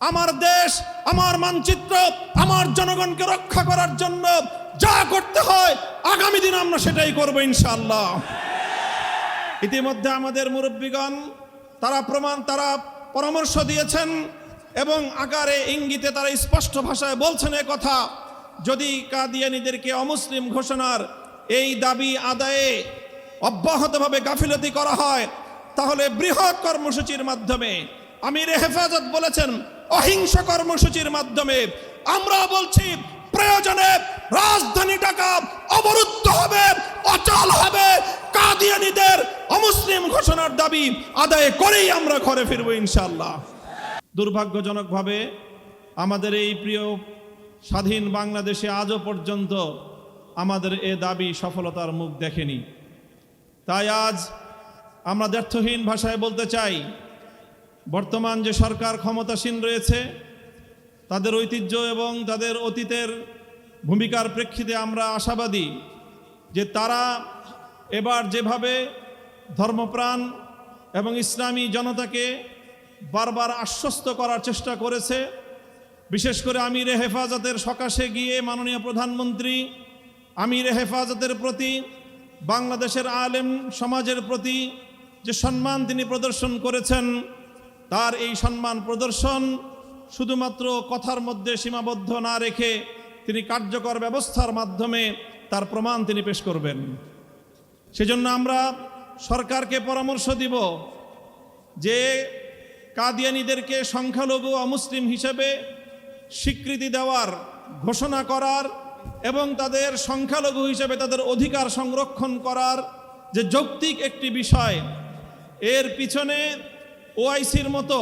আমার দেশ, আমার মানচিত্র, আমার জনগণকে রক্ষা করার জন্য যা করতে হয় আগামী দিন আমরা সেটাই করব ইনশাআল্লাহ। ইতিমধ্যে আমাদের মুরব্বীগণ তারা পরামর্শ দিয়েছেন এবং আকারে ইঙ্গিতে তারা স্পষ্ট ভাষায় বলছেন কথা, যদি কাদিয়ানীদেরকে অমুসলিম ঘোষণার এই দাবি আদায়ে অব্যাহতভাবে গাফিলতি করা হয় তাহলে বৃহৎ কর্মসূচির মাধ্যমে, আমির হেফাজত বলেছেন অহিংস কর্মসূচির মাধ্যমে, আমরা বলছি প্রয়োজনে রাজধানী ঢাকা অবরুদ্ধ হবে, অচল হবে, কাদিয়ানীদের অমুসলিম ঘোষণার দাবি আদায় করেই আমরা ঘরে ফিরবো ইনশাআল্লাহ। দুর্ভাগ্যজনকভাবে আমাদের এই প্রিয় স্বাধীন বাংলাদেশে আজও পর্যন্ত আমাদের এ দাবি সফলতার মুখ দেখেনি। তাই আজ আমরা দ্ব্যর্থহীন ভাষায় বলতে চাই, বর্তমান যে সরকার ক্ষমতাসীন রয়েছে তাদের ঐতিহ্য এবং তাদের অতীতের ভূমিকার প্রেক্ষিতে আমরা আশাবাদী যে তারা এবার যেভাবে ধর্মপ্রাণ এবং ইসলামী জনতাকে বারবার আশ্বস্ত করার চেষ্টা করেছে, বিশেষ করে আমির হেফাজতের সকাশে গিয়ে মাননীয় প্রধানমন্ত্রী আমির হেফাজতের প্রতি, বাংলাদেশের আলেম সমাজের প্রতি যে সম্মান তিনি প্রদর্শন করেছেন, তার এই সম্মান প্রদর্শন শুধুমাত্র কথার মধ্যে সীমাবদ্ধ না রেখে তিনি কার্যকর ব্যবস্থার মাধ্যমে তার প্রমাণ তিনি পেশ করবেন। সেজন্য আমরা সরকারকে পরামর্শ দিব যে কাদিয়ানীদেরকে সংখ্যালঘু অমুসলিম হিসেবে স্বীকৃতি দেওয়ার, ঘোষণা করার এবং তাদের সংখ্যালঘু হিসেবে তাদের অধিকার সংরক্ষণ করার যে যৌক্তিক একটি বিষয়, এর পিছনে ওআইসির মতো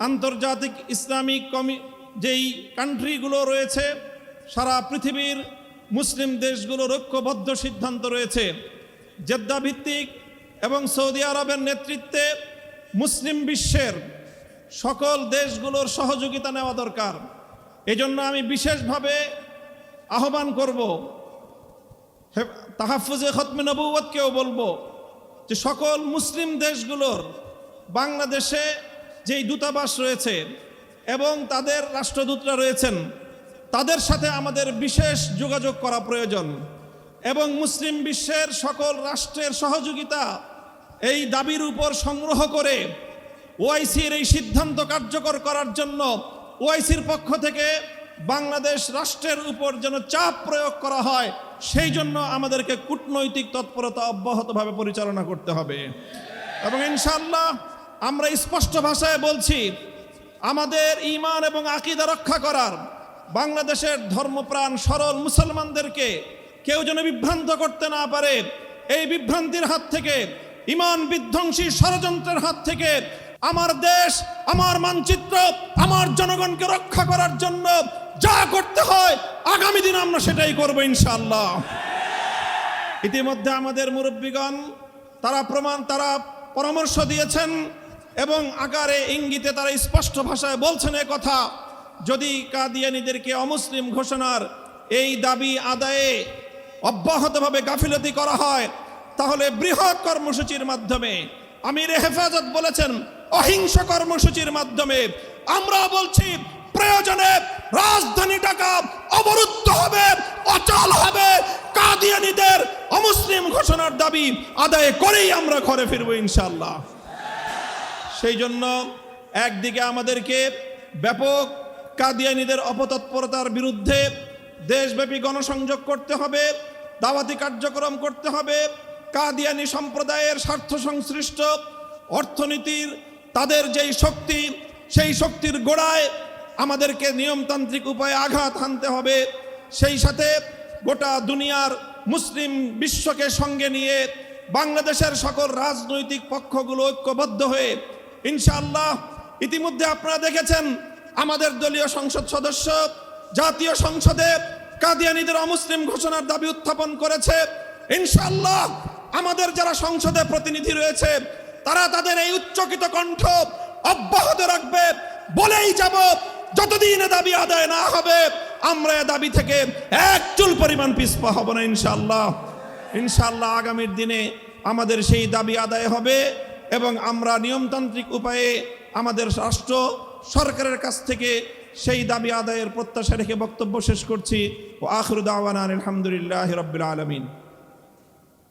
আন্তর্জাতিক ইসলামিক যেই কান্ট্রিগুলো রয়েছে, সারা পৃথিবীর মুসলিম দেশগুলোর ঐক্যবদ্ধ সিদ্ধান্ত রয়েছে। জেদ্দা ভিত্তিক এবং সৌদি আরবের নেতৃত্বে মুসলিম বিশ্বের সকল দেশগুলোর সহযোগিতা নেওয়া দরকার। এজন্য আমি বিশেষভাবে আহ্বান করব, তাহাফুজে খতমে নবুয়তকেও বলবো যে সকল মুসলিম দেশগুলোর বাংলাদেশে যেই দূতাবাস রয়েছে এবং তাদের রাষ্ট্রদূতরা রয়েছেন, তাদের সাথে আমাদের বিশেষ যোগাযোগ করা প্রয়োজন এবং মুসলিম বিশ্বের সকল রাষ্ট্রের সহযোগিতা এই দাবির উপর সংগ্রহ করে ওআইসির এই সিদ্ধান্ত কার্যকর করার জন্য ওআইসির পক্ষ থেকে বাংলাদেশ রাষ্ট্রের উপর যেন চাপ প্রয়োগ করা হয়, সেই জন্য আমাদেরকে কূটনৈতিক তৎপরতা অব্যাহতভাবে পরিচালনা করতে হবে। এবং ইনশাআল্লাহ আমরা স্পষ্ট ভাষায় বলছি, আমাদের ঈমান এবং আকীদা রক্ষা করার, বাংলাদেশের ধর্মপ্রাণ সরল মুসলমানদেরকে কেউ যেন বিভ্রান্ত করতে না পারে, এই বিভ্রান্তির হাত থেকে, ঈমান বিধ্বংসী ষড়যন্ত্রের হাত থেকে আমার দেশ, আমার মানচিত্র, আমার জনগণকে রক্ষা করার জন্য যা করতে হয় আগামী দিন আমরা সেটাই করব ইনশাআল্লাহ। ইতিমধ্যে আমাদের মুরব্বীগণ তারা পরামর্শ দিয়েছেন এবং আকারে ইঙ্গিতে তারা স্পষ্ট ভাষায় বলছেন কথা, যদি কাদিয়ানীদেরকে অমুসলিম ঘোষণার এই দাবি আদায়ে অব্যাহতভাবে গাফিলতি করা হয় তাহলে বৃহৎ কর্মসূচির মাধ্যমে, আমির হেফাজত বলেছেন অহিংস কর্মসূচির মাধ্যমে, আমরা বলছি প্রয়োজনে রাজধানী ঢাকা অবরুদ্ধ হবে, অচল হবে, কাদিয়ানীদের অমুসলিম ঘোষণার দাবি আদায় করেই আমরা ঘরে ফিরবো ইনশাআল্লাহ। সেই জন্য একদিকে আমাদেরকে ব্যাপক কাদিয়ানীদের অপতৎপরতার বিরুদ্ধে দেশব্যাপী গণসংযোগ করতে হবে, দাওয়াতি কার্যক্রম করতে হবে, কাদিয়ানী সম্প্রদায়ের স্বার্থ সংশ্লিষ্ট অর্থনীতির তাদের যেই শক্তি, সেই শক্তির গোড়ায় আমাদেরকে নিয়মতান্ত্রিক উপায়ে আঘাত হানতে হবে। সেই সাথে গোটা দুনিয়ার মুসলিম বিশ্বকে সঙ্গে নিয়ে বাংলাদেশের সকল রাজনৈতিক পক্ষগুলো ঐক্যবদ্ধ হয়ে ইনশাআল্লাহ, ইতিমধ্যে আপনারা দেখেছেন আমাদের দলীয় সংসদ সদস্য জাতীয় সংসদে কাদিয়ানীদের অমুসলিম ঘোষণার দাবি উত্থাপন করেছে। ইনশাআল্লাহ আমাদের যারা সংসদে প্রতিনিধি রয়েছে তারা তাদের এই উচ্চকিত কণ্ঠ অব্যাহত রাখবে, বলেই যাব যতদিন দাবি আদায় না হবে আমরা এই দাবি থেকে এক চুল পরিমাণ পিছপা হব না ইনশাআল্লাহ। ইনশাআল্লাহ আগামীর দিনে আমাদের সেই দাবি আদায় হবে এবং আমরা নিয়মতান্ত্রিক উপায়ে আমাদের রাষ্ট্র সরকারের কাছ থেকে সেই দাবি আদায়ের প্রত্যাশা রেখে বক্তব্য শেষ করছি। ও আখিরু দাওয়ানা আলহামদুলিল্লাহি রাব্বিল আলামিন।